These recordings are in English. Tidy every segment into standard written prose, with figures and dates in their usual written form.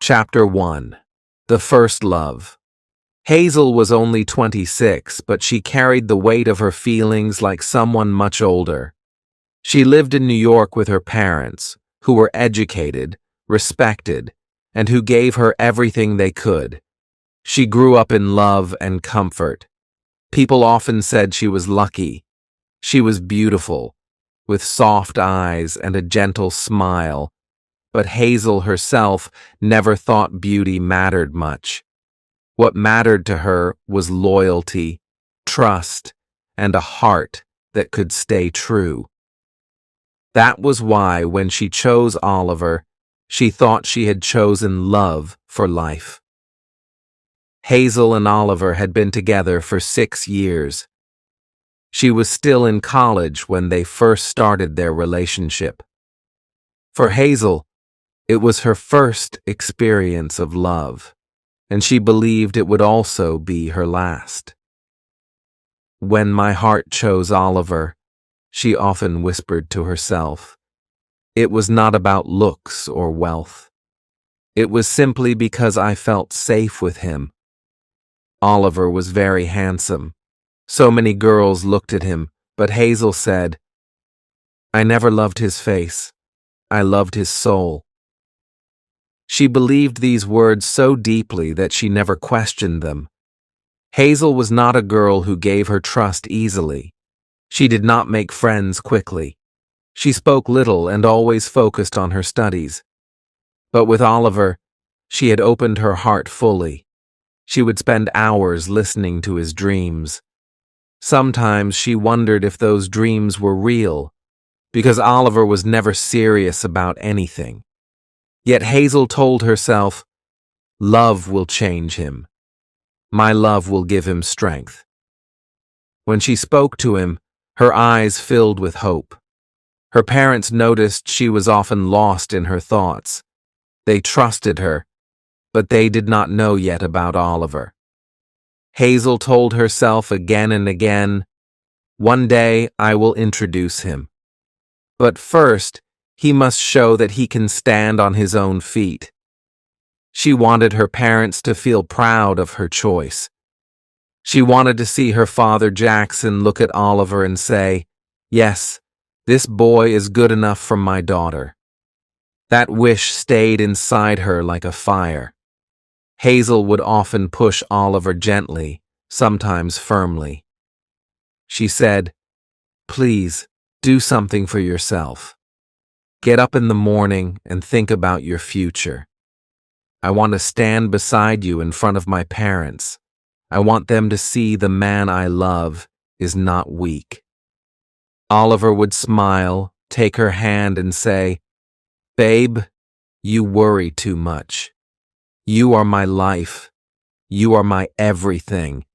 Chapter 1. The First Love. Hazel was only 26, but she carried the weight of her feelings like someone much older. She lived in New York with her parents, who were educated, respected, and who gave her everything they could. She grew up in love and comfort. People often said she was lucky. She was beautiful, with soft eyes and a gentle smile. But Hazel herself never thought beauty mattered much. What mattered to her was loyalty, trust, and a heart that could stay true. That was why, when she chose Oliver, she thought she had chosen love for life. Hazel and Oliver had been together for 6 years. She was still in college when they first started their relationship. For Hazel, it was her first experience of love, and she believed it would also be her last. When my heart chose Oliver, she often whispered to herself, it was not about looks or wealth. It was simply because I felt safe with him. Oliver was very handsome. So many girls looked at him, but Hazel said, I never loved his face. I loved his soul. She believed these words so deeply that she never questioned them. Hazel was not a girl who gave her trust easily. She did not make friends quickly. She spoke little and always focused on her studies. But with Oliver, she had opened her heart fully. She would spend hours listening to his dreams. Sometimes she wondered if those dreams were real, because Oliver was never serious about anything. Yet Hazel told herself, love will change him. My love will give him strength. When she spoke to him, her eyes filled with hope. Her parents noticed she was often lost in her thoughts. They trusted her, but they did not know yet about Oliver. Hazel told herself again and again, one day I will introduce him. But first, he must show that he can stand on his own feet. She wanted her parents to feel proud of her choice. She wanted to see her father Jackson look at Oliver and say, yes, this boy is good enough for my daughter. That wish stayed inside her like a fire. Hazel would often push Oliver gently, sometimes firmly. She said, please, do something for yourself. Get up in the morning and think about your future. I want to stand beside you in front of my parents. I want them to see the man I love is not weak. Oliver would smile, take her hand and say, babe, you worry too much. You are my life. You are my everything.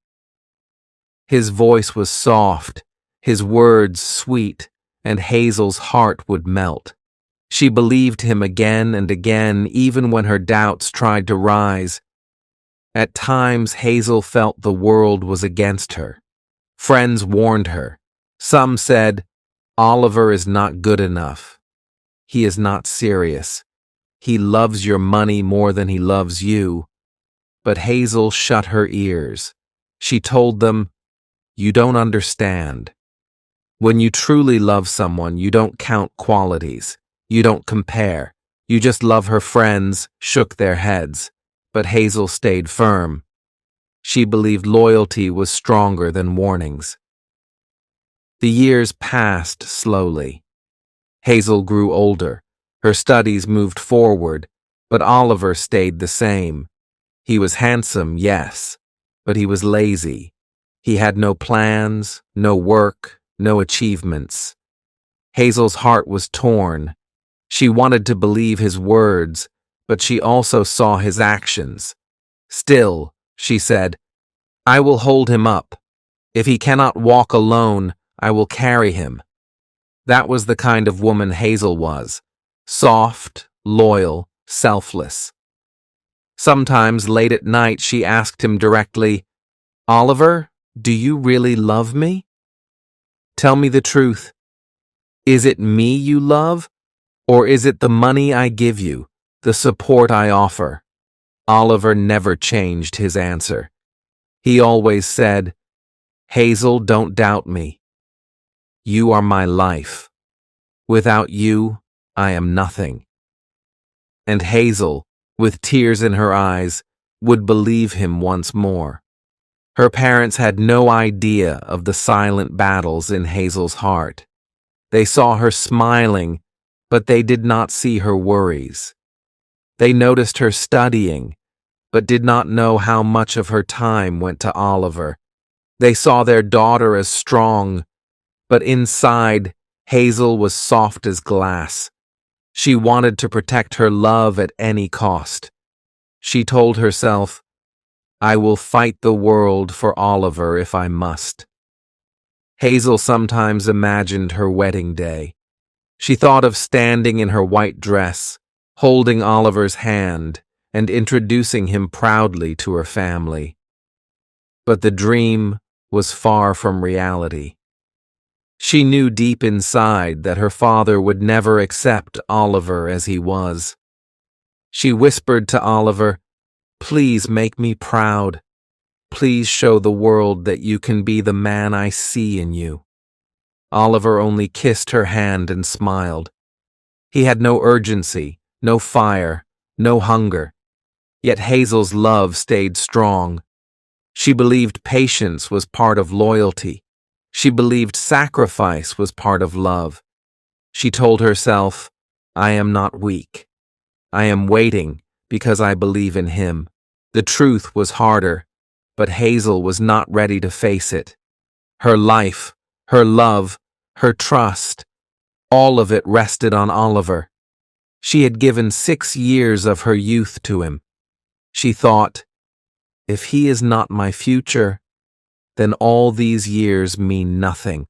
His voice was soft, his words sweet, and Hazel's heart would melt. She believed him again and again, even when her doubts tried to rise. At times, Hazel felt the world was against her. Friends warned her. Some said, Oliver is not good enough. He is not serious. He loves your money more than he loves you. But Hazel shut her ears. She told them, you don't understand. When you truly love someone, you don't count qualities. You don't compare. You just love. Her friends shook their heads, but Hazel stayed firm. She believed loyalty was stronger than warnings. The years passed slowly. Hazel grew older. Her studies moved forward, but Oliver stayed the same. He was handsome, yes, but he was lazy. He had no plans, no work, no achievements. Hazel's heart was torn. She wanted to believe his words, but she also saw his actions. Still, she said, I will hold him up. If he cannot walk alone, I will carry him. That was the kind of woman Hazel was. Soft, loyal, selfless. Sometimes late at night she asked him directly, Oliver, do you really love me? Tell me the truth. Is it me you love? Or is it the money I give you, the support I offer? Oliver never changed his answer. He always said, "Hazel, don't doubt me. You are my life. Without you, I am nothing." And Hazel, with tears in her eyes, would believe him once more. Her parents had no idea of the silent battles in Hazel's heart. They saw her smiling, but they did not see her worries. They noticed her studying, but did not know how much of her time went to Oliver. They saw their daughter as strong, but inside, Hazel was soft as glass. She wanted to protect her love at any cost. She told herself, "I will fight the world for Oliver if I must." Hazel sometimes imagined her wedding day. She thought of standing in her white dress, holding Oliver's hand, and introducing him proudly to her family. But the dream was far from reality. She knew deep inside that her father would never accept Oliver as he was. She whispered to Oliver, "Please make me proud. Please show the world that you can be the man I see in you." Oliver only kissed her hand and smiled. He had no urgency, no fire, no hunger. Yet Hazel's love stayed strong. She believed patience was part of loyalty. She believed sacrifice was part of love. She told herself, "I am not weak. I am waiting because I believe in him." The truth was harder, but Hazel was not ready to face it. Her life, her love, her trust, all of it rested on Oliver. She had given 6 years of her youth to him. She thought, "If he is not my future, then all these years mean nothing.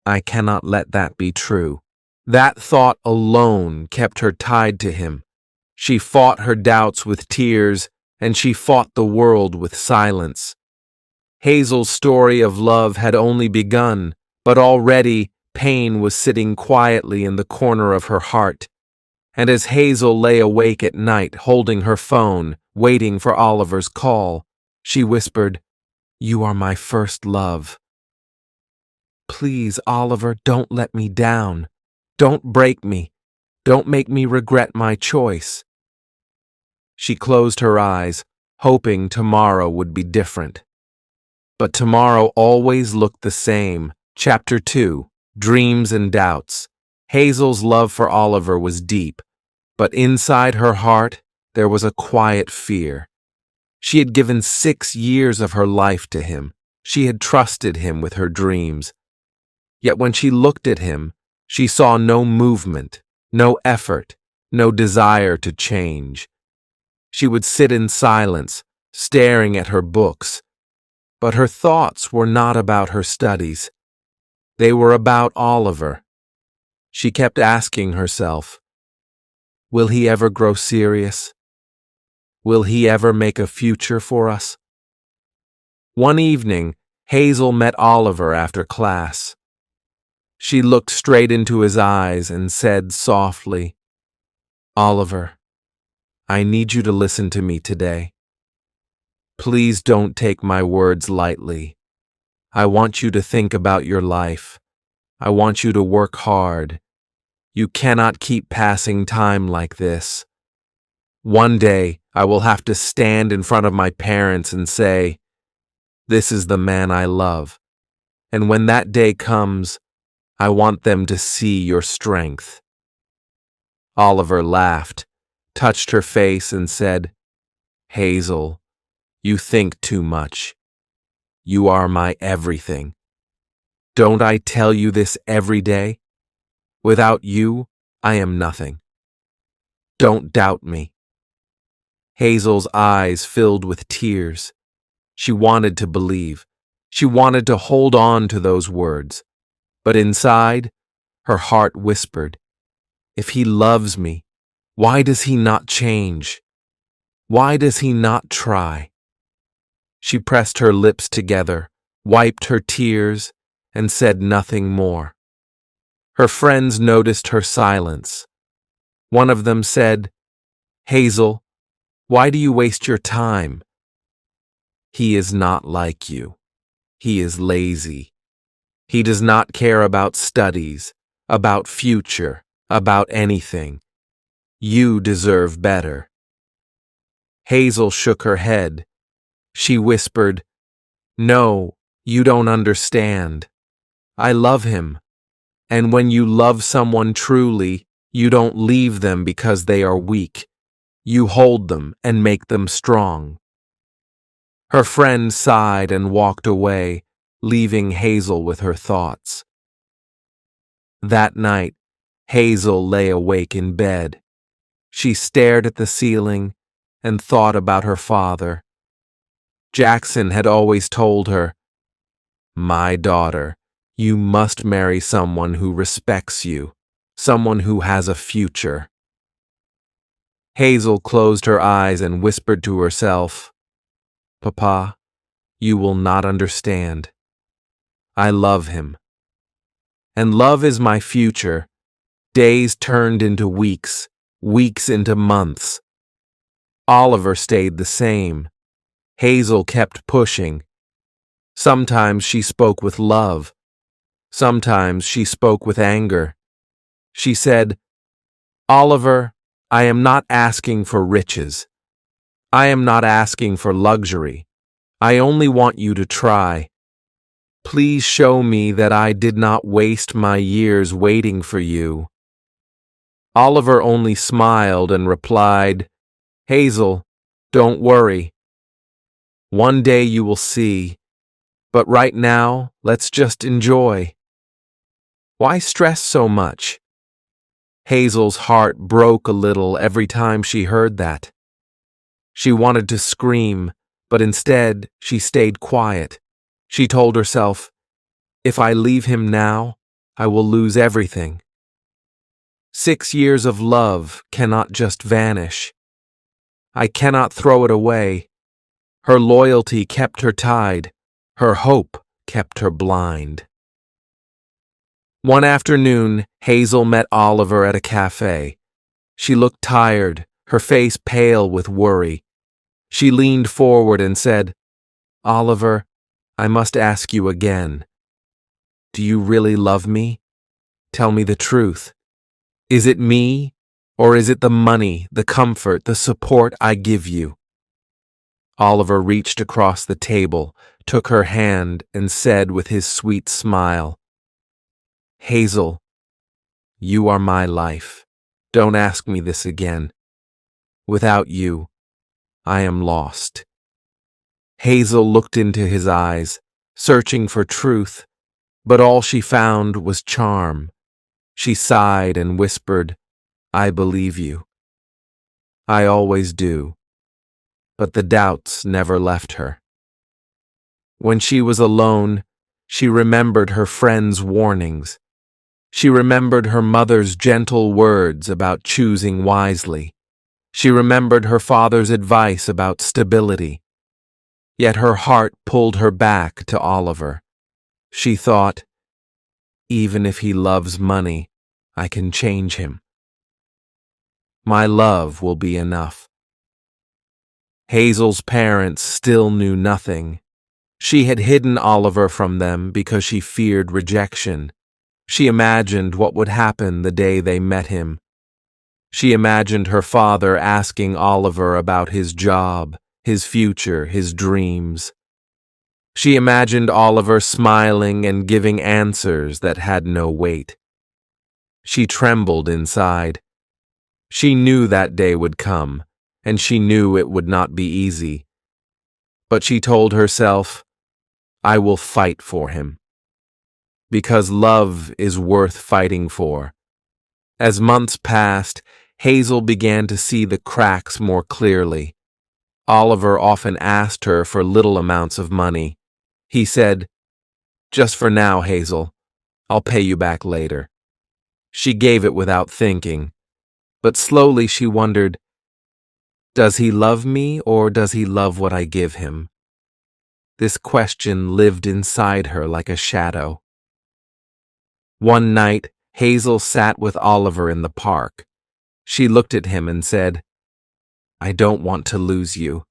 I cannot let that be true." That thought alone kept her tied to him. She fought her doubts with tears, and she fought the world with silence. Hazel's story of love had only begun, but already pain was sitting quietly in the corner of her heart. And as Hazel lay awake at night holding her phone, waiting for Oliver's call, she whispered, "You are my first love. Please, Oliver, don't let me down. Don't break me. Don't make me regret my choice." She closed her eyes, hoping tomorrow would be different. But tomorrow always looked the same. Chapter 2, Dreams and Doubts. Hazel's love for Oliver was deep, but inside her heart there was a quiet fear. She had given 6 years of her life to him. She had trusted him with her dreams. Yet when she looked at him, she saw no movement, no effort, no desire to change. She would sit in silence, staring at her books, but her thoughts were not about her studies. They were about Oliver. She kept asking herself, "Will he ever grow serious? Will he ever make a future for us?" One evening, Hazel met Oliver after class. She looked straight into his eyes and said softly, "Oliver, I need you to listen to me today. Please don't take my words lightly. I want you to think about your life. I want you to work hard. You cannot keep passing time like this. One day, I will have to stand in front of my parents and say, 'This is the man I love.' And when that day comes, I want them to see your strength." Oliver laughed, touched her face, and said, "Hazel, you think too much. You are my everything. Don't I tell you this every day? Without you, I am nothing. Don't doubt me." Hazel's eyes filled with tears. She wanted to believe. She wanted to hold on to those words. But inside, her heart whispered, "If he loves me, why does he not change? Why does he not try?" She pressed her lips together, wiped her tears, and said nothing more. Her friends noticed her silence. One of them said, "Hazel, Why do you waste your time? He is not like you. He is lazy. He does not care about studies, about future, about anything. You deserve better. Hazel shook her head. She whispered, "No, you don't understand. I love him. And when you love someone truly, you don't leave them because they are weak. You hold them and make them strong." Her friend sighed and walked away, leaving Hazel with her thoughts. That night, Hazel lay awake in bed. She stared at the ceiling and thought about her father. Jackson had always told her, "My daughter, you must marry someone who respects you, someone who has a future." Hazel closed her eyes and whispered to herself, "Papa, you will not understand. I love him. And love is my future. Days turned into weeks, weeks into months. Oliver stayed the same. Hazel kept pushing. Sometimes she spoke with love. Sometimes she spoke with anger. She said, "Oliver, I am not asking for riches. I am not asking for luxury. I only want you to try. Please show me that I did not waste my years waiting for you." Oliver only smiled and replied, "Hazel, don't worry. One day you will see, but right now, let's just enjoy." Why stress so much? Hazel's heart broke a little every time she heard that. She wanted to scream, but instead she stayed quiet. She told herself, "If I leave him now, I will lose everything." 6 years of love cannot just vanish. I cannot throw it away. Her loyalty kept her tied. Her hope kept her blind. One afternoon, Hazel met Oliver at a cafe. She looked tired, her face pale with worry. She leaned forward and said, "Oliver, I must ask you again. Do you really love me? Tell me the truth. Is it me, or is it the money, the comfort, the support I give you?" Oliver reached across the table, took her hand, and said with his sweet smile, "Hazel, you are my life. Don't ask me this again. Without you, I am lost." Hazel looked into his eyes, searching for truth, but all she found was charm. She sighed and whispered, "I believe you. I always do." But the doubts never left her. When she was alone, she remembered her friends' warnings. She remembered her mother's gentle words about choosing wisely. She remembered her father's advice about stability. Yet her heart pulled her back to Oliver. She thought, "Even if he loves money, I can change him. My love will be enough." Hazel's parents still knew nothing. She had hidden Oliver from them because she feared rejection. She imagined what would happen the day they met him. She imagined her father asking Oliver about his job, his future, his dreams. She imagined Oliver smiling and giving answers that had no weight. She trembled inside. She knew that day would come, and she knew it would not be easy. But she told herself, "I will fight for him." Because love is worth fighting for. As months passed, Hazel began to see the cracks more clearly. Oliver often asked her for little amounts of money. He said, "Just for now, Hazel. I'll pay you back later." She gave it without thinking, but slowly she wondered, does he love me or does he love what I give him? This question lived inside her like a shadow. One night, Hazel sat with Oliver in the park. She looked at him and said, I don't want to lose you.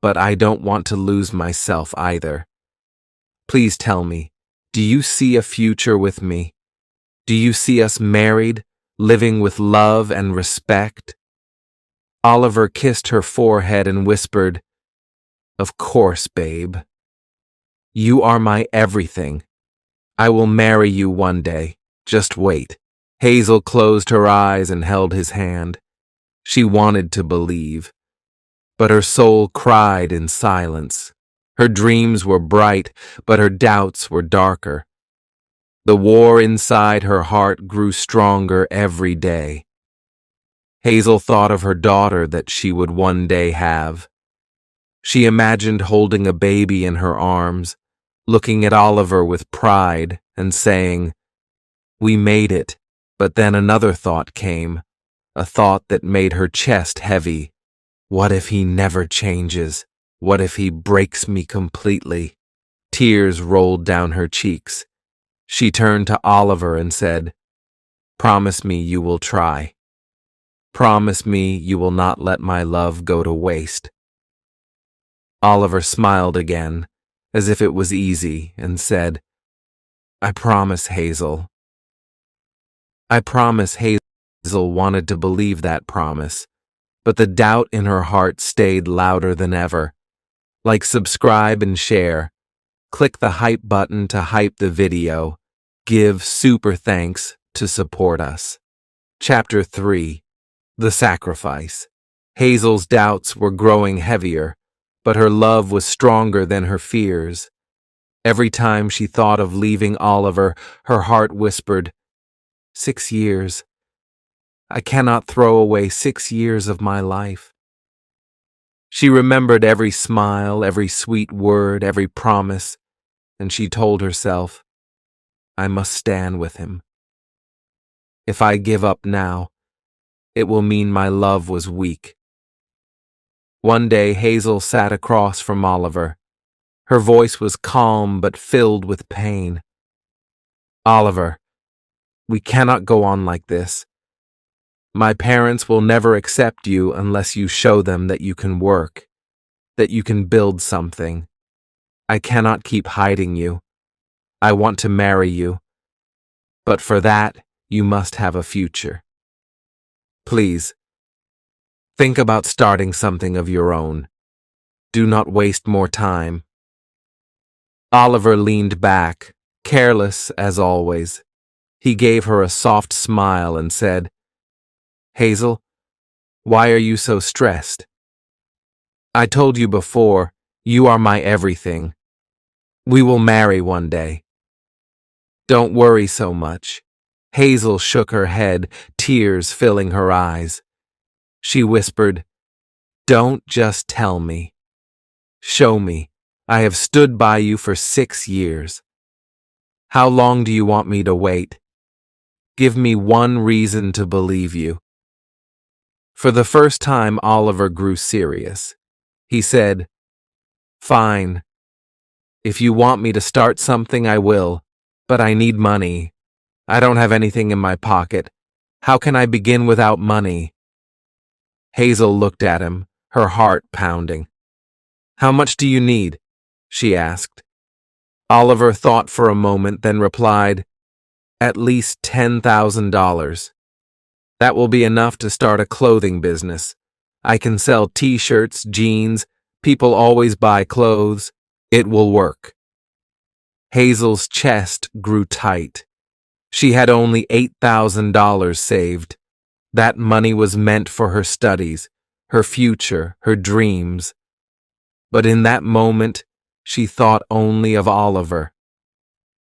But I don't want to lose myself either. Please tell me, do you see a future with me? Do you see us married, living with love and respect? Oliver kissed her forehead and whispered, "Of course, babe. You are my everything. I will marry you one day. Just wait." Hazel closed her eyes and held his hand. She wanted to believe, but her soul cried in silence. Her dreams were bright, but her doubts were darker. The war inside her heart grew stronger every day. Hazel thought of her daughter that she would one day have. She imagined holding a baby in her arms, looking at Oliver with pride and saying, "We made it." But then another thought came, a thought that made her chest heavy. What if he never changes? What if he breaks me completely? Tears rolled down her cheeks. She turned to Oliver and said, "Promise me you will try. Promise me you will not let my love go to waste." Oliver smiled again, as if it was easy, and said, "I promise, Hazel." I promise. Hazel wanted to believe that promise, but the doubt in her heart stayed louder than ever. Like, subscribe and share. Click the hype button to hype the video. Give super thanks to support us. Chapter 3. The Sacrifice. Hazel's doubts were growing heavier, but her love was stronger than her fears. Every time she thought of leaving Oliver, her heart whispered, 6 years. I cannot throw away 6 years of my life. She remembered every smile, every sweet word, every promise, and she told herself, I must stand with him. If I give up now, it will mean my love was weak. One day, Hazel sat across from Oliver. Her voice was calm but filled with pain. "Oliver, we cannot go on like this. My parents will never accept you unless you show them that you can work, that you can build something. I cannot keep hiding you. I want to marry you. But for that, you must have a future. Please, think about starting something of your own. Do not waste more time." Oliver leaned back, careless as always. He gave her a soft smile and said, "Hazel, why are you so stressed? I told you before, you are my everything. We will marry one day. Don't worry so much." Hazel shook her head, tears filling her eyes. She whispered, "Don't just tell me. Show me. I have stood by you for 6 years. How long do you want me to wait? Give me one reason to believe you." For the first time, Oliver grew serious. He said, "Fine. If you want me to start something, I will, but I need money. I don't have anything in my pocket. How can I begin without money?" Hazel looked at him, her heart pounding. "How much do you need?" she asked. Oliver thought for a moment, then replied, "At least $10,000. That will be enough to start a clothing business. I can sell t-shirts, jeans. People always buy clothes. It will work." Hazel's chest grew tight. She had only $8,000 saved. That money was meant for her studies, her future, her dreams. But in that moment, she thought only of Oliver.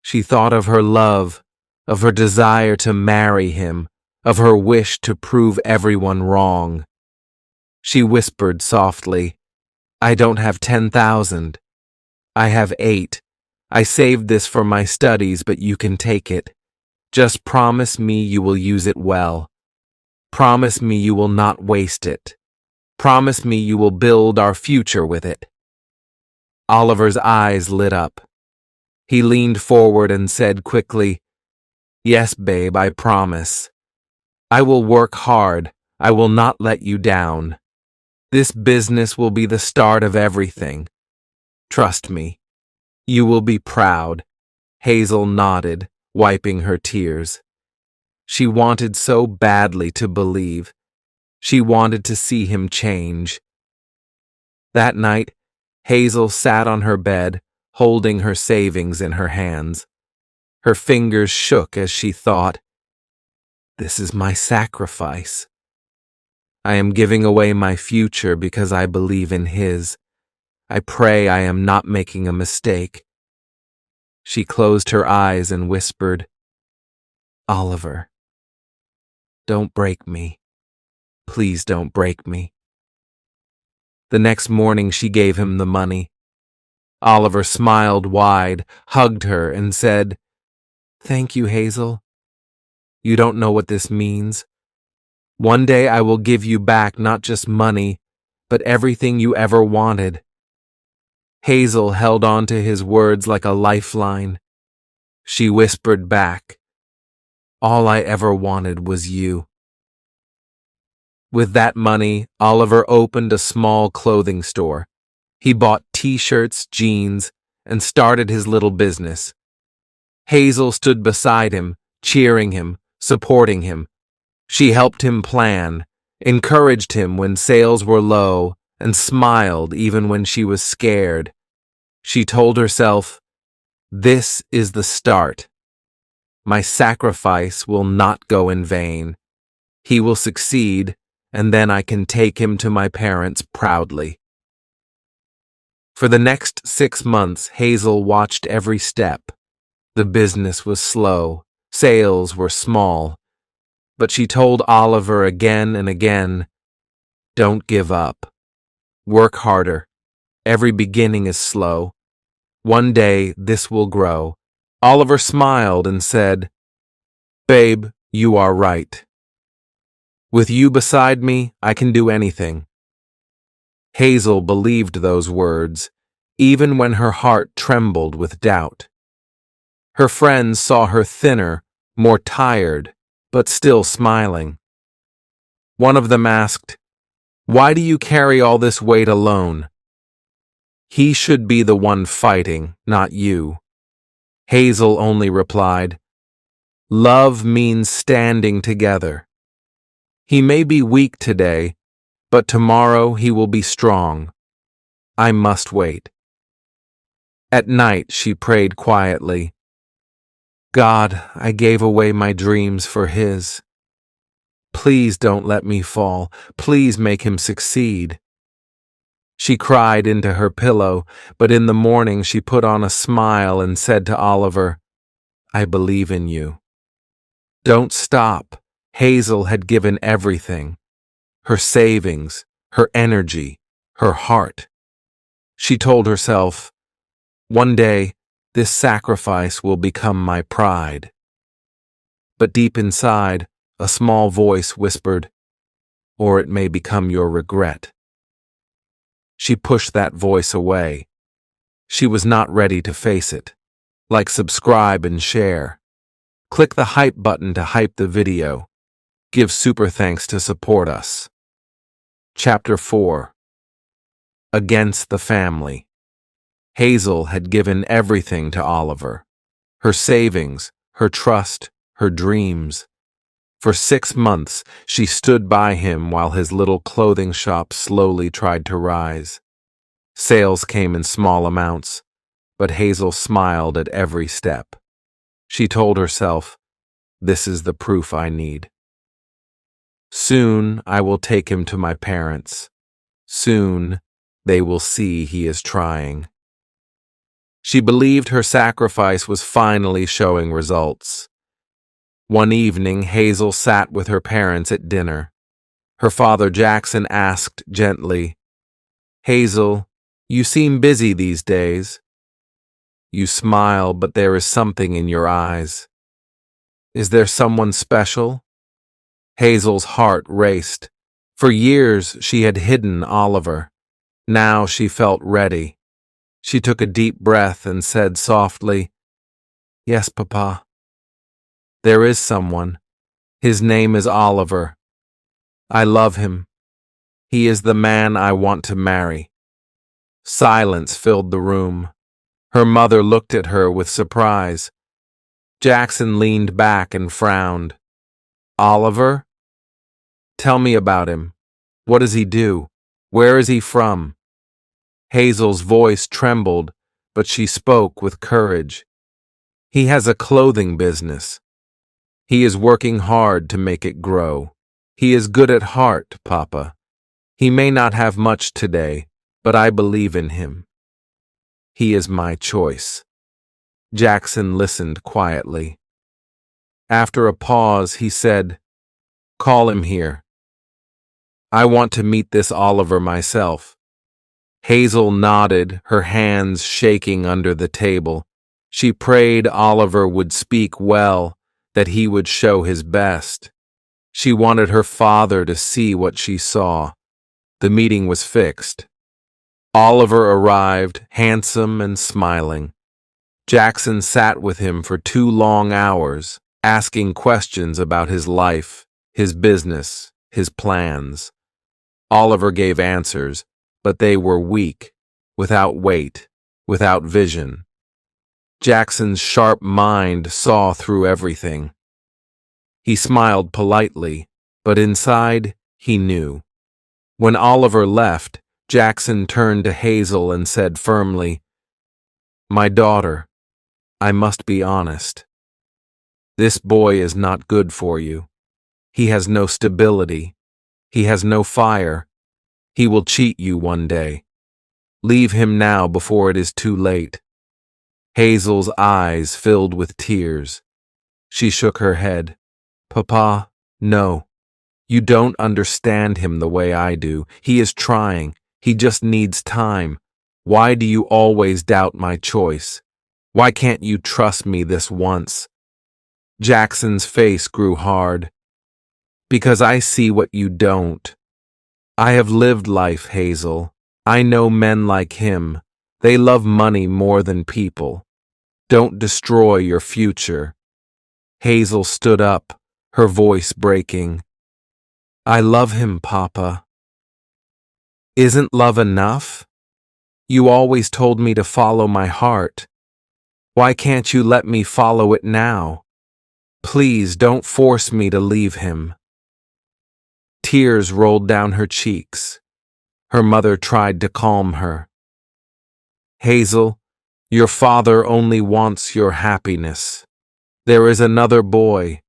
She thought of her love, of her desire to marry him, of her wish to prove everyone wrong. She whispered softly, "I don't have 10,000. I have 8. I saved this for my studies, but you can take it. Just promise me you will use it well. Promise me you will not waste it. Promise me you will build our future with it." Oliver's eyes lit up. He leaned forward and said quickly, "Yes, babe, I promise. I will work hard. I will not let you down." This business will be the start of everything. Trust me. You will be proud. Hazel nodded, wiping her tears. She wanted so badly to believe. She wanted to see him change. That night, Hazel sat on her bed, holding her savings in her hands. Her fingers shook as she thought, "This is my sacrifice. I am giving away my future because I believe in his. I pray I am not making a mistake." She closed her eyes and whispered, "Oliver, don't break me. Please don't break me." The next morning she gave him the money. Oliver smiled wide, hugged her, and said, "Thank you, Hazel. You don't know what this means. One day I will give you back not just money, but everything you ever wanted." Hazel held on to his words like a lifeline. She whispered back, "All I ever wanted was you." With that money, Oliver opened a small clothing store. He bought t-shirts, jeans, and started his little business. Hazel stood beside him, cheering him, supporting him. She helped him plan, encouraged him when sales were low, and smiled even when she was scared. She told herself, "This is the start. My sacrifice will not go in vain. He will succeed, and then I can take him to my parents proudly." For the next 6 months, Hazel watched every step. The business was slow, sales were small, but she told Oliver again and again, "Don't give up. Work harder. Every beginning is slow. One day this will grow." Oliver smiled and said, "Babe, you are right. With you beside me, I can do anything." Hazel believed those words, even when her heart trembled with doubt. Her friends saw her thinner, more tired, but still smiling. One of them asked, "Why do you carry all this weight alone?" "He should be the one fighting, not you." Hazel only replied, "Love means standing together. He may be weak today, but tomorrow he will be strong. I must wait." At night she prayed quietly, "God, I gave away my dreams for his. Please don't let me fall. Please make him succeed." She cried into her pillow, but in the morning she put on a smile and said to Oliver, "I believe in you." Don't stop. Hazel had given everything. Her savings, her energy, her heart. She told herself, "One day, this sacrifice will become my pride." But deep inside, a small voice whispered, "Or it may become your regret." She pushed that voice away. She was not ready to face it. Like, subscribe and share. Click the hype button to hype the video. Give super thanks to support us. Chapter 4. Against the Family. Hazel had given everything to Oliver. Her savings, her trust, her dreams. For 6 months, she stood by him while his little clothing shop slowly tried to rise. Sales came in small amounts, but Hazel smiled at every step. She told herself, "This is the proof I need. Soon I will take him to my parents. Soon they will see he is trying." She believed her sacrifice was finally showing results. One evening, Hazel sat with her parents at dinner. Her father, Jackson, asked gently, "Hazel, you seem busy these days. You smile, but there is something in your eyes. Is there someone special?" Hazel's heart raced. For years, she had hidden Oliver. Now she felt ready. She took a deep breath and said softly, "Yes, Papa. There is someone. His name is Oliver. I love him. He is the man I want to marry." Silence filled the room. Her mother looked at her with surprise. Jackson leaned back and frowned. "Oliver? Tell me about him. What does he do? Where is he from?" Hazel's voice trembled, but she spoke with courage. "He has a clothing business. He is working hard to make it grow. He is good at heart, Papa. He may not have much today, but I believe in him. He is my choice." Jackson listened quietly. After a pause, he said, "Call him here. I want to meet this Oliver myself." Hazel nodded, her hands shaking under the table. She prayed Oliver would speak well, that he would show his best. She wanted her father to see what she saw. The meeting was fixed. Oliver arrived, handsome and smiling. Jackson sat with him for 2 long hours, asking questions about his life, his business, his plans. Oliver gave answers, but they were weak, without weight, without vision. Jackson's sharp mind saw through everything. He smiled politely, but inside he knew. When Oliver left, Jackson turned to Hazel and said firmly, "My daughter, I must be honest. This boy is not good for you. He has no stability. He has no fire. He will cheat you one day. Leave him now before it is too late." Hazel's eyes filled with tears. She shook her head. "Papa, no. You don't understand him the way I do. He is trying. He just needs time. Why do you always doubt my choice? Why can't you trust me this once?" Jackson's face grew hard. "Because I see what you don't. I have lived life, Hazel. I know men like him. They love money more than people. Don't destroy your future." Hazel stood up, her voice breaking. "I love him, Papa." "Isn't love enough? You always told me to follow my heart. Why can't you let me follow it now? Please don't force me to leave him." Tears rolled down her cheeks. Her mother tried to calm her. "Hazel, your father only wants your happiness. There is another boy.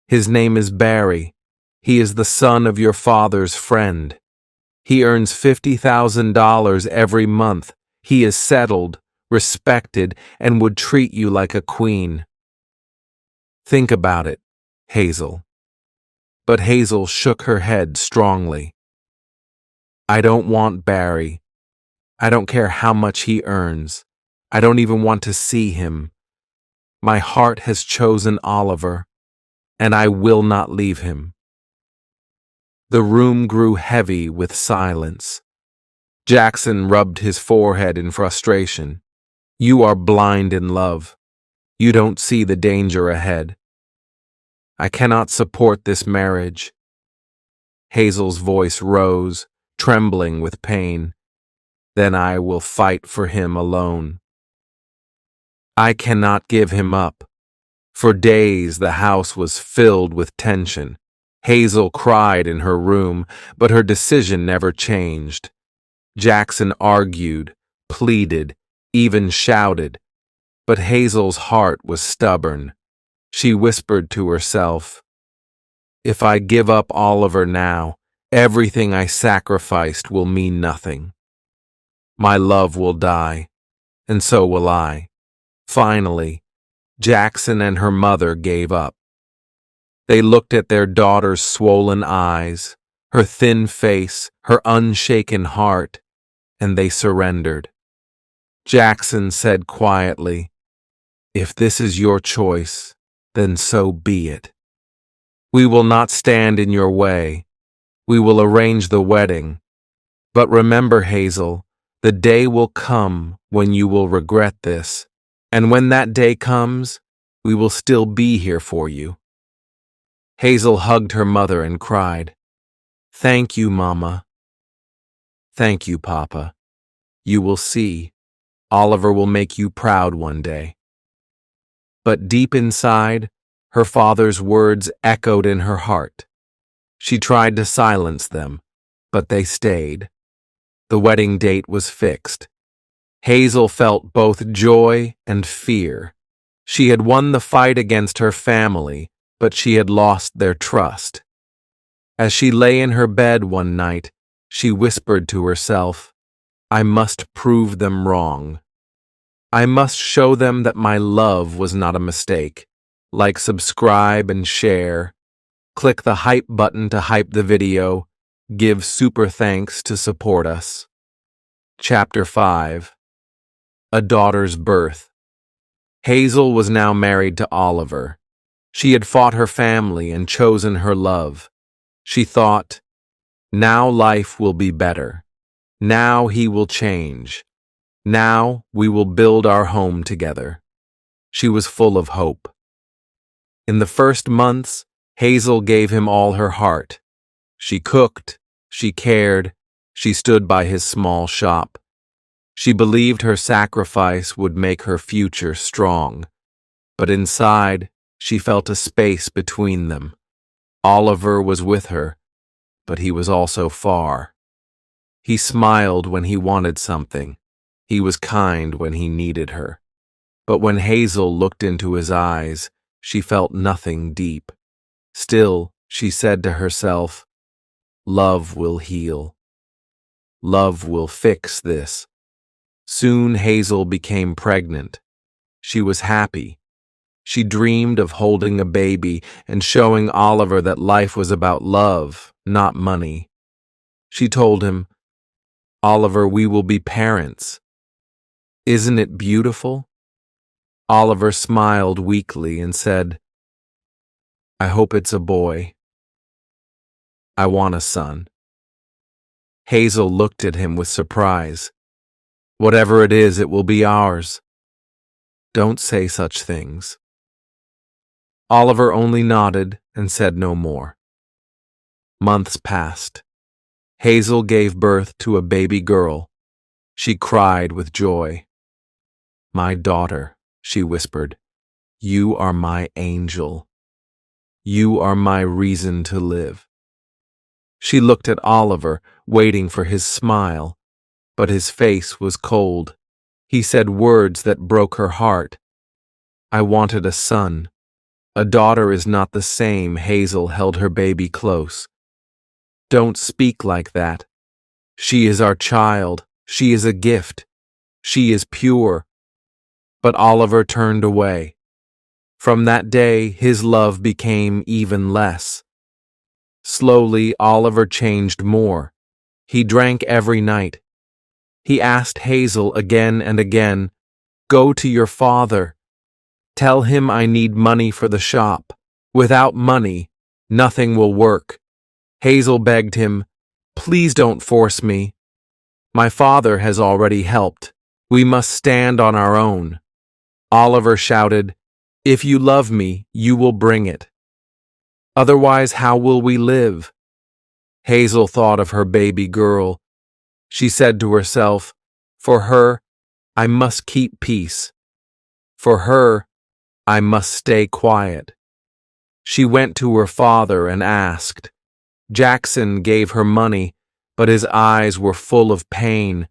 His name is Barry. He is the son of your father's friend. He earns $50,000 every month. He is settled, respected, and would treat you like a queen. Think about it, Hazel." But Hazel shook her head strongly. "I don't want Barry. I don't care how much he earns. I don't even want to see him. My heart has chosen Oliver, and I will not leave him." The room grew heavy with silence. Jackson rubbed his forehead in frustration. "You are blind in love. You don't see the danger ahead. I cannot support this marriage." Hazel's voice rose, trembling with pain. "Then I will fight for him alone. I cannot give him up." For days the house was filled with tension. Hazel cried in her room, but her decision never changed. Jackson argued, pleaded, even shouted, but Hazel's heart was stubborn. She whispered to herself, "If I give up Oliver now, everything I sacrificed will mean nothing. My love will die, and so will I." Finally, Jackson and her mother gave up. They looked at their daughter's swollen eyes, her thin face, her unshaken heart, and they surrendered. Jackson said quietly, "If this is your choice, then so be it. We will not stand in your way. We will arrange the wedding. But remember, Hazel, the day will come when you will regret this. And when that day comes, we will still be here for you." Hazel hugged her mother and cried, "Thank you, Mama. Thank you, Papa. You will see. Oliver will make you proud one day. But deep inside, her father's words echoed in her heart. She tried to silence them, but they stayed. The wedding date was fixed. Hazel felt both joy and fear. She had won the fight against her family, but she had lost their trust. As she lay in her bed one night, she whispered to herself, I must prove them wrong. I must show them that my love was not a mistake. Like, subscribe, and share. Click the hype button to hype the video. Give super thanks to support us. Chapter 5. A Daughter's Birth. Hazel was now married to Oliver. She had fought her family and chosen her love. She thought, now life will be better. Now he will change. Now we will build our home together. She was full of hope. In the first months, Hazel gave him all her heart. She cooked, she cared, she stood by his small shop. She believed her sacrifice would make her future strong. But inside, she felt a space between them. Oliver was with her, but he was also far. He smiled when he wanted something. He was kind when he needed her. But when Hazel looked into his eyes, she felt nothing deep. Still, she said to herself, love will heal. Love will fix this. Soon Hazel became pregnant. She was happy. She dreamed of holding a baby and showing Oliver that life was about love, not money. She told him, Oliver, we will be parents. Isn't it beautiful? Oliver smiled weakly and said, I hope it's a boy. I want a son. Hazel looked at him with surprise. Whatever it is, it will be ours. Don't say such things. Oliver only nodded and said no more. Months passed. Hazel gave birth to a baby girl. She cried with joy. My daughter, she whispered, you are my angel. You are my reason to live. She looked at Oliver, waiting for his smile, but his face was cold. He said words that broke her heart. I wanted a son. A daughter is not the same. Hazel held her baby close. Don't speak like that. She is our child. She is a gift. She is pure. But Oliver turned away. From that day, his love became even less. Slowly, Oliver changed more. He drank every night. He asked Hazel again and again, go to your father. Tell him I need money for the shop. Without money, nothing will work. Hazel begged him, please don't force me. My father has already helped. We must stand on our own. Oliver shouted, if you love me, you will bring it. Otherwise, how will we live? Hazel thought of her baby girl. She said to herself, for her, I must keep peace. For her, I must stay quiet. She went to her father and asked. Jackson gave her money, but his eyes were full of pain.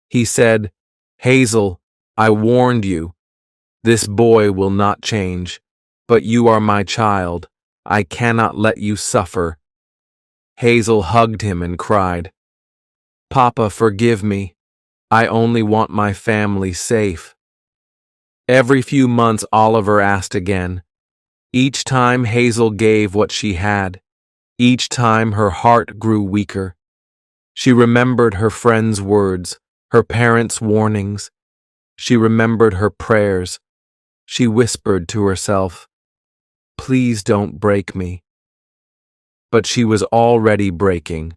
He said, Hazel, I warned you. This boy will not change, but you are my child. I cannot let you suffer. Hazel hugged him and cried, Papa, forgive me. I only want my family safe. Every few months, Oliver asked again. Each time Hazel gave what she had. Each time her heart grew weaker. She remembered her friends' words, her parents' warnings. She remembered her prayers. She whispered to herself, please don't break me. But she was already breaking.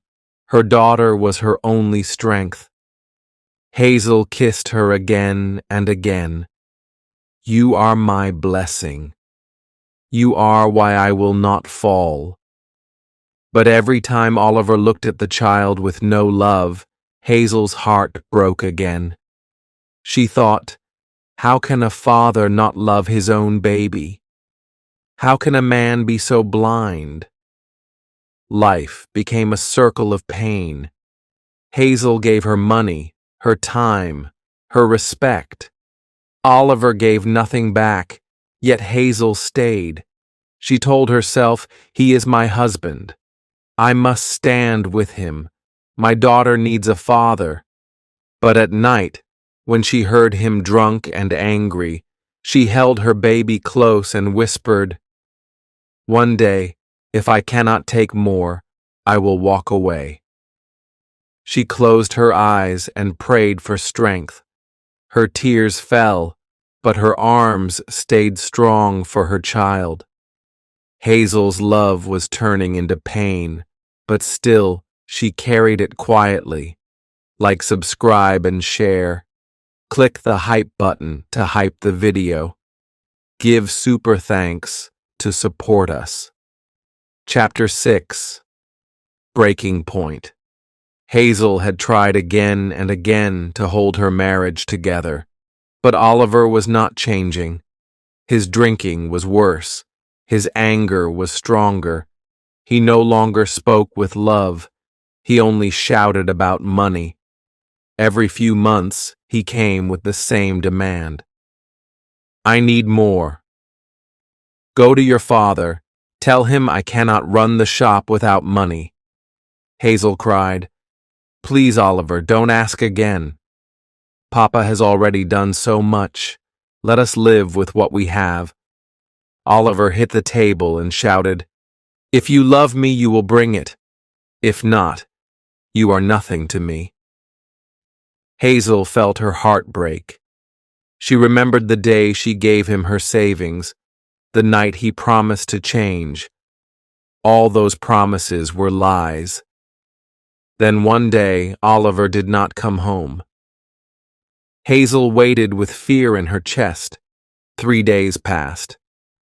Her daughter was her only strength. Hazel kissed her again and again. You are my blessing. You are why I will not fall. But every time Oliver looked at the child with no love, Hazel's heart broke again. She thought, how can a father not love his own baby? How can a man be so blind? Life became a circle of pain. Hazel gave her money, her time, her respect. Oliver gave nothing back, yet Hazel stayed. She told herself, he is my husband. I must stand with him. My daughter needs a father. But at night, when she heard him drunk and angry, she held her baby close and whispered, one day, if I cannot take more, I will walk away. She closed her eyes and prayed for strength. Her tears fell, but her arms stayed strong for her child. Hazel's love was turning into pain, but still she carried it quietly. Like, subscribe and share. Click the hype button to hype the video. Give super thanks to support us. Chapter 6. Breaking Point. Hazel had tried again and again to hold her marriage together, but Oliver was not changing. His drinking was worse. His anger was stronger. He no longer spoke with love. He only shouted about money. Every few months, he came with the same demand. I need more. Go to your father. Tell him I cannot run the shop without money. Hazel cried. Please, Oliver, don't ask again. Papa has already done so much. Let us live with what we have. Oliver hit the table and shouted, If you love me, you will bring it. If not, you are nothing to me. Hazel felt her heart break. She remembered the day she gave him her savings, the night he promised to change. All those promises were lies. Then one day, Oliver did not come home. Hazel waited with fear in her chest. 3 days passed.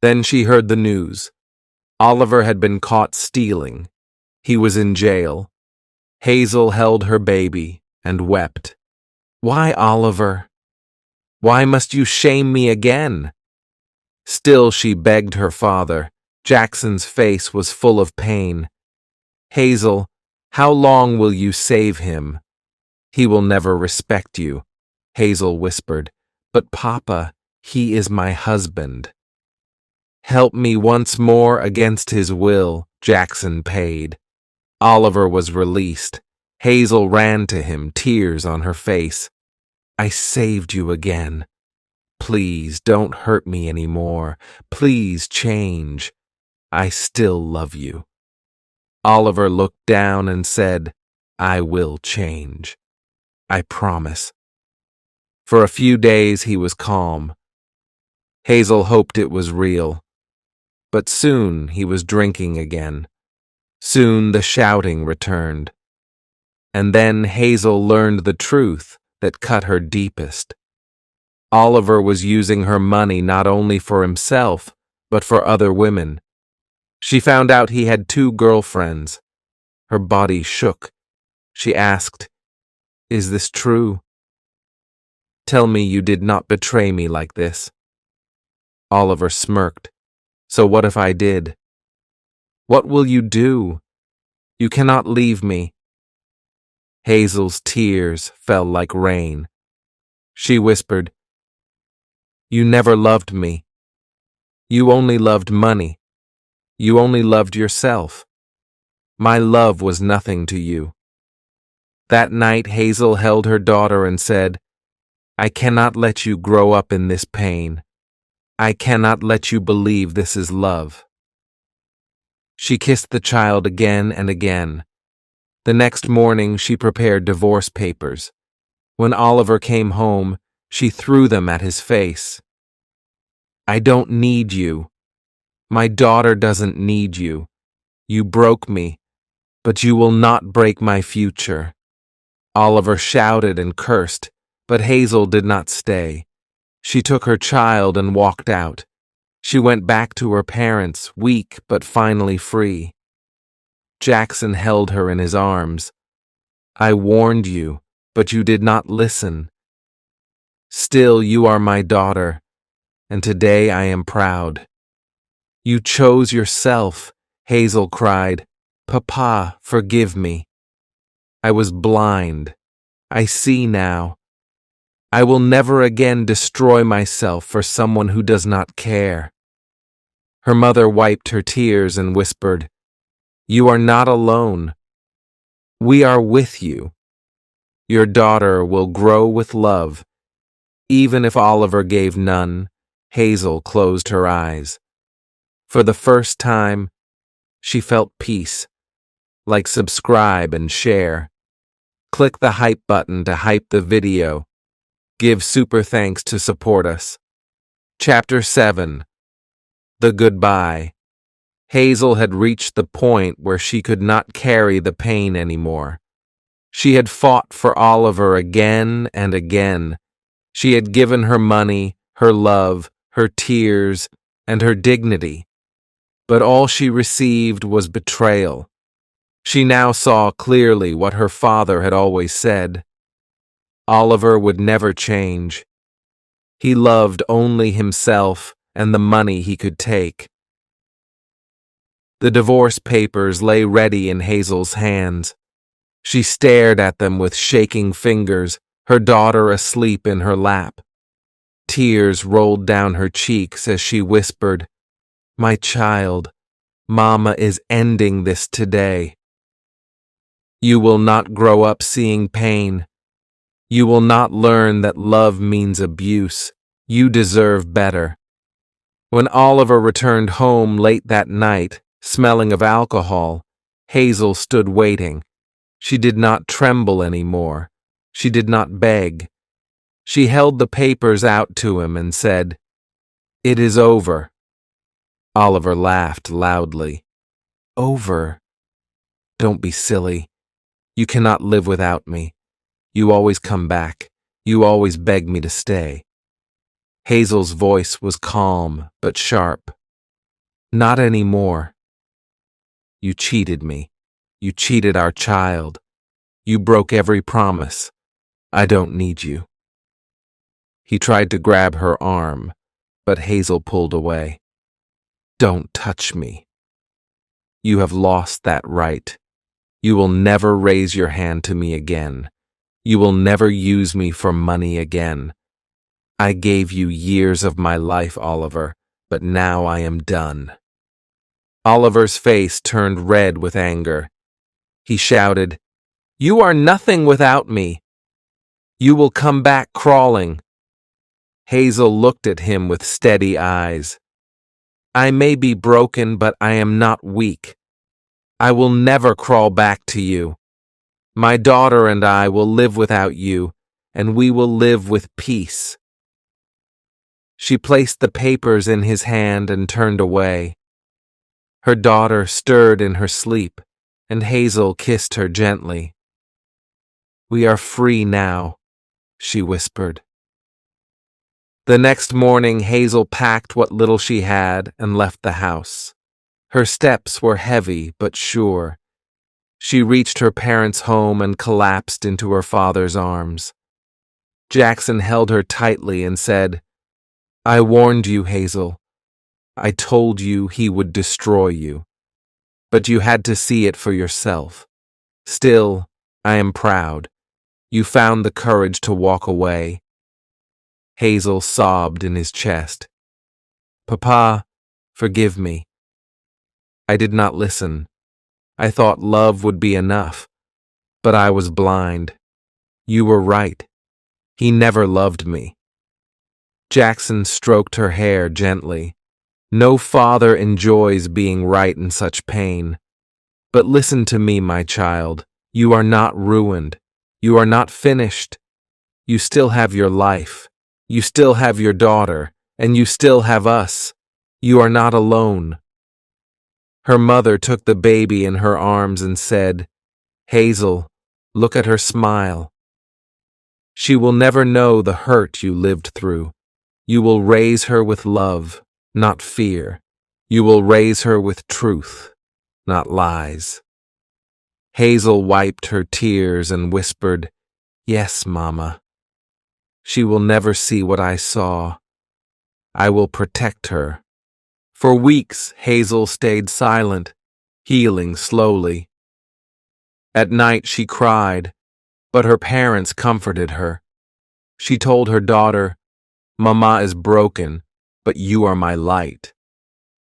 Then she heard the news. Oliver had been caught stealing. He was in jail. Hazel held her baby and wept. Why, Oliver? Why must you shame me again? Still she begged her father. Jackson's face was full of pain. Hazel, how long will you save him? He will never respect you, Hazel whispered. But Papa, he is my husband. Help me once more against his will, Jackson paid. Oliver was released. Hazel ran to him, tears on her face. I saved you again. Please don't hurt me anymore. Please change. I still love you. Oliver looked down and said, I will change. I promise. For a few days he was calm. Hazel hoped it was real. But soon he was drinking again. Soon the shouting returned. And then Hazel learned the truth that cut her deepest. Oliver was using her money not only for himself, but for other women. She found out he had 2 girlfriends. Her body shook. She asked, Is this true? Tell me you did not betray me like this. Oliver smirked. So what if I did? What will you do? You cannot leave me. Hazel's tears fell like rain. She whispered, You never loved me. You only loved money. You only loved yourself. My love was nothing to you. That night Hazel held her daughter and said, I cannot let you grow up in this pain. I cannot let you believe this is love. She kissed the child again and again. The next morning she prepared divorce papers. When Oliver came home, she threw them at his face. I don't need you. My daughter doesn't need you. You broke me, but you will not break my future. Oliver shouted and cursed, but Hazel did not stay. She took her child and walked out. She went back to her parents, weak but finally free. Jackson held her in his arms. I warned you, but you did not listen. Still, you are my daughter, and today I am proud. You chose yourself, Hazel cried. Papa, forgive me. I was blind. I see now. I will never again destroy myself for someone who does not care. Her mother wiped her tears and whispered, You are not alone. We are with you. Your daughter will grow with love. Even if Oliver gave none, Hazel closed her eyes. For the first time, she felt peace. Like subscribe and share. Click the hype button to hype the video. Give super thanks to support us. Chapter 7. The Goodbye. Hazel had reached the point where she could not carry the pain anymore. She had fought for Oliver again and again. She had given her money, her love, her tears, and her dignity. But all she received was betrayal. She now saw clearly what her father had always said. Oliver would never change. He loved only himself and the money he could take. The divorce papers lay ready in Hazel's hands. She stared at them with shaking fingers, her daughter asleep in her lap. Tears rolled down her cheeks as she whispered, My child, Mama is ending this today. You will not grow up seeing pain. You will not learn that love means abuse. You deserve better. When Oliver returned home late that night, smelling of alcohol, Hazel stood waiting. She did not tremble anymore. She did not beg. She held the papers out to him and said, It is over. Oliver laughed loudly. Over? Don't be silly. You cannot live without me. You always come back. You always beg me to stay. Hazel's voice was calm but sharp. Not anymore. You cheated me. You cheated our child. You broke every promise. I don't need you. He tried to grab her arm, but Hazel pulled away. Don't touch me. You have lost that right. You will never raise your hand to me again. You will never use me for money again. I gave you years of my life, Oliver, but now I am done. Oliver's face turned red with anger. He shouted, You are nothing without me. You will come back crawling. Hazel looked at him with steady eyes. I may be broken, but I am not weak. I will never crawl back to you. My daughter and I will live without you, and we will live with peace. She placed the papers in his hand and turned away. Her daughter stirred in her sleep, and Hazel kissed her gently. We are free now, she whispered. The next morning, Hazel packed what little she had and left the house. Her steps were heavy but sure. She reached her parents' home and collapsed into her father's arms. Jackson held her tightly and said, I warned you, Hazel. I told you he would destroy you. But you had to see it for yourself. Still, I am proud. You found the courage to walk away. Hazel sobbed in his chest. Papa, forgive me. I did not listen. I thought love would be enough, but I was blind. You were right. He never loved me. Jackson stroked her hair gently. No father enjoys being right in such pain. But listen to me, my child. You are not ruined. You are not finished. You still have your life. You still have your daughter, and you still have us. You are not alone. Her mother took the baby in her arms and said, Hazel, look at her smile. She will never know the hurt you lived through. You will raise her with love, not fear. You will raise her with truth, not lies. Hazel wiped her tears and whispered, "Yes, Mama. She will never see what I saw. I will protect her." For weeks, Hazel stayed silent, healing slowly. At night she cried, but her parents comforted her. She told her daughter, "Mama is broken, but you are my light.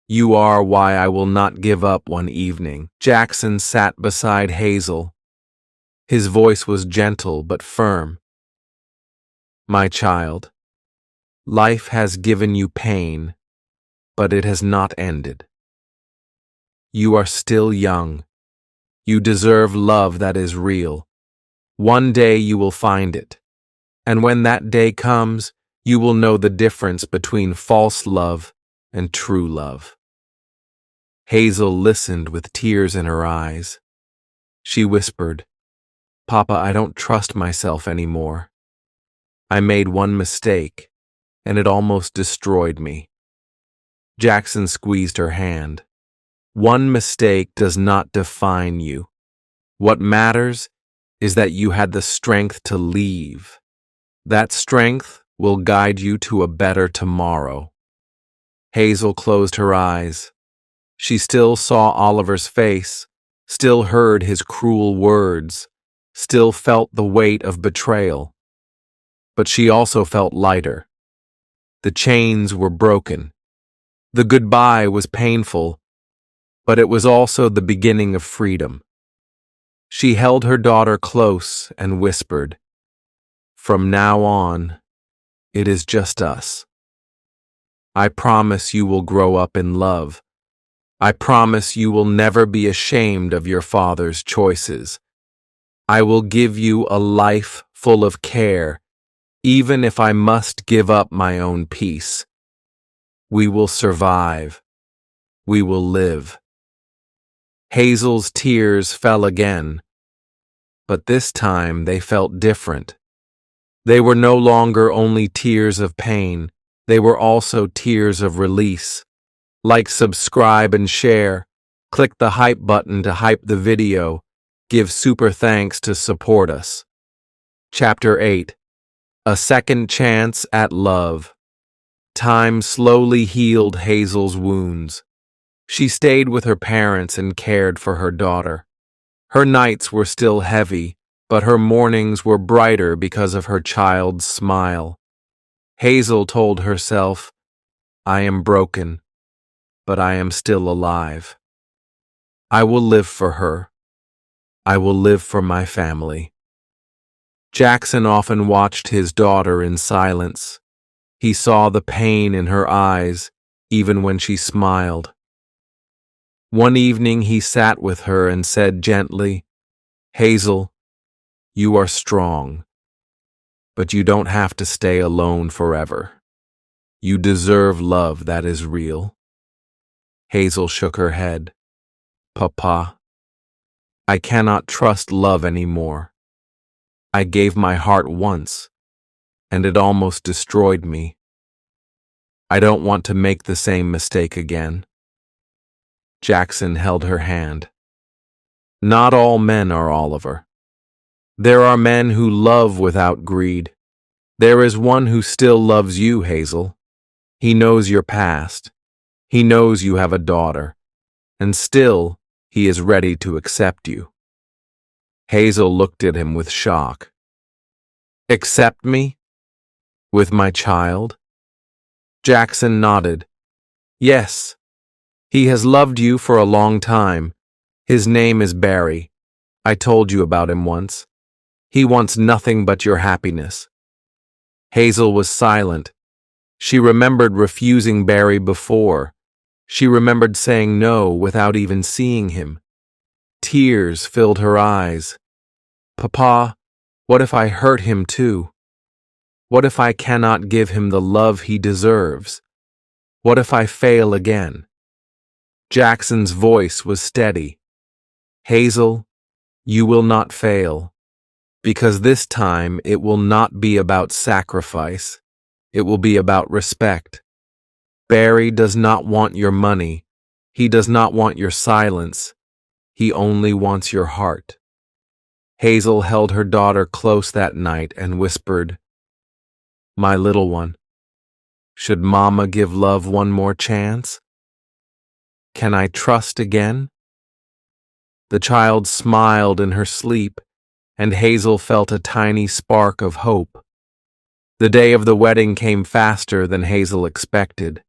You are why I will not give up." One evening, Jackson sat beside Hazel. His voice was gentle but firm. "My child, life has given you pain, but it has not ended. You are still young. You deserve love that is real. One day you will find it. And when that day comes, you will know the difference between false love and true love." Hazel listened with tears in her eyes. She whispered, "Papa, I don't trust myself anymore. I made one mistake, and it almost destroyed me." Jackson squeezed her hand. "One mistake does not define you. What matters is that you had the strength to leave. That strength will guide you to a better tomorrow." Hazel closed her eyes. She still saw Oliver's face, still heard his cruel words, still felt the weight of betrayal. But she also felt lighter. The chains were broken. The goodbye was painful, but it was also the beginning of freedom. She held her daughter close and whispered, "From now on, it is just us. I promise you will grow up in love. I promise you will never be ashamed of your father's choices. I will give you a life full of care, even if I must give up my own peace. We will survive. We will live." Hazel's tears fell again, but this time they felt different. They were no longer only tears of pain, they were also tears of release. Like, subscribe, and share. Click the hype button to hype the video. Give super thanks to support us. Chapter 8. A Second Chance at Love. Time slowly healed Hazel's wounds. She stayed with her parents and cared for her daughter. Her nights were still heavy, but her mornings were brighter because of her child's smile. Hazel told herself, "I am broken, but I am still alive. I will live for her. I will live for my family." Jackson often watched his daughter in silence. He saw the pain in her eyes, even when she smiled. One evening he sat with her and said gently, "Hazel, you are strong, but you don't have to stay alone forever. You deserve love that is real." Hazel shook her head. "Papa, I cannot trust love anymore. I gave my heart once, and it almost destroyed me. I don't want to make the same mistake again." Jackson held her hand. "Not all men are Oliver. There are men who love without greed. There is one who still loves you, Hazel. He knows your past. He knows you have a daughter. And still, he is ready to accept you." Hazel looked at him with shock. "Accept me? With my child?" Jackson nodded. "Yes. He has loved you for a long time. His name is Barry. I told you about him once. He wants nothing but your happiness." Hazel was silent. She remembered refusing Barry before. She remembered saying no without even seeing him. Tears filled her eyes. "Papa, what if I hurt him too? What if I cannot give him the love he deserves? What if I fail again?" Jackson's voice was steady. "Hazel, you will not fail, because this time it will not be about sacrifice. It will be about respect. Barry does not want your money. He does not want your silence. He only wants your heart. Hazel held her daughter close that night and whispered, "My little one, should Mama give love one more chance? Can I trust again?" The child smiled in her sleep, and Hazel felt a tiny spark of hope. The day of the wedding came faster than Hazel expected.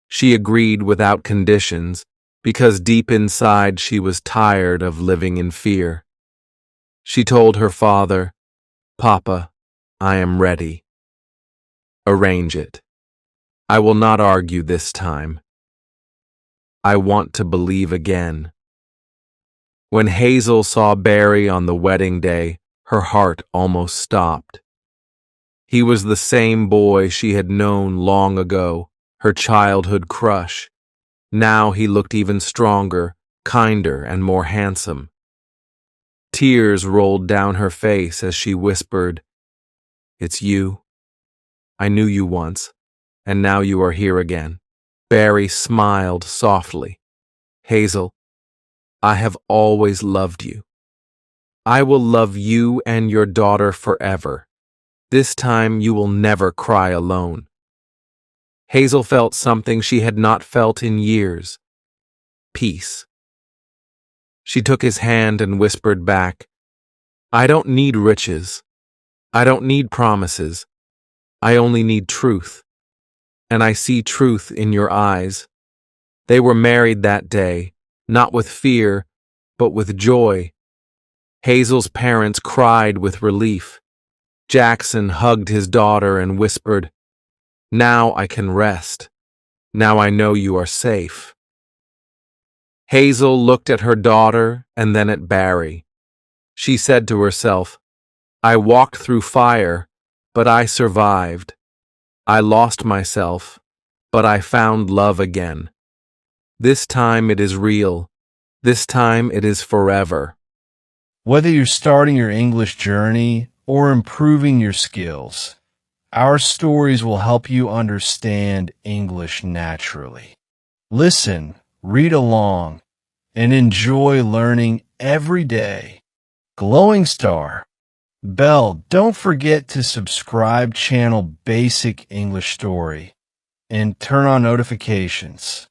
She agreed without conditions, because deep inside she was tired of living in fear. She told her father, "Papa, I am ready. Arrange it. I will not argue this time. I want to believe again." When Hazel saw Barry on the wedding day, her heart almost stopped. He was the same boy she had known long ago, her childhood crush. Now he looked even stronger, kinder, and more handsome. Tears rolled down her face as she whispered, "It's you. I knew you once, and now you are here again." Barry smiled softly. "Hazel, I have always loved you. I will love you and your daughter forever. This time you will never cry alone." Hazel felt something she had not felt in years: peace. She took his hand and whispered back, "I don't need riches. I don't need promises. I only need truth. And I see truth in your eyes." They were married that day, not with fear, but with joy. Hazel's parents cried with relief. Jackson hugged his daughter and whispered, "Now I can rest. Now I know you are safe." Hazel looked at her daughter and then at Barry. She said to herself, "I walked through fire, but I survived. I lost myself, but I found love again. This time it is real. This time it is forever." Whether you're starting your English journey or improving your skills, our stories will help you understand English naturally. Listen, read along, and enjoy learning every day. Glowing Star. Bell, don't forget to subscribe channel Basic English Story and turn on notifications.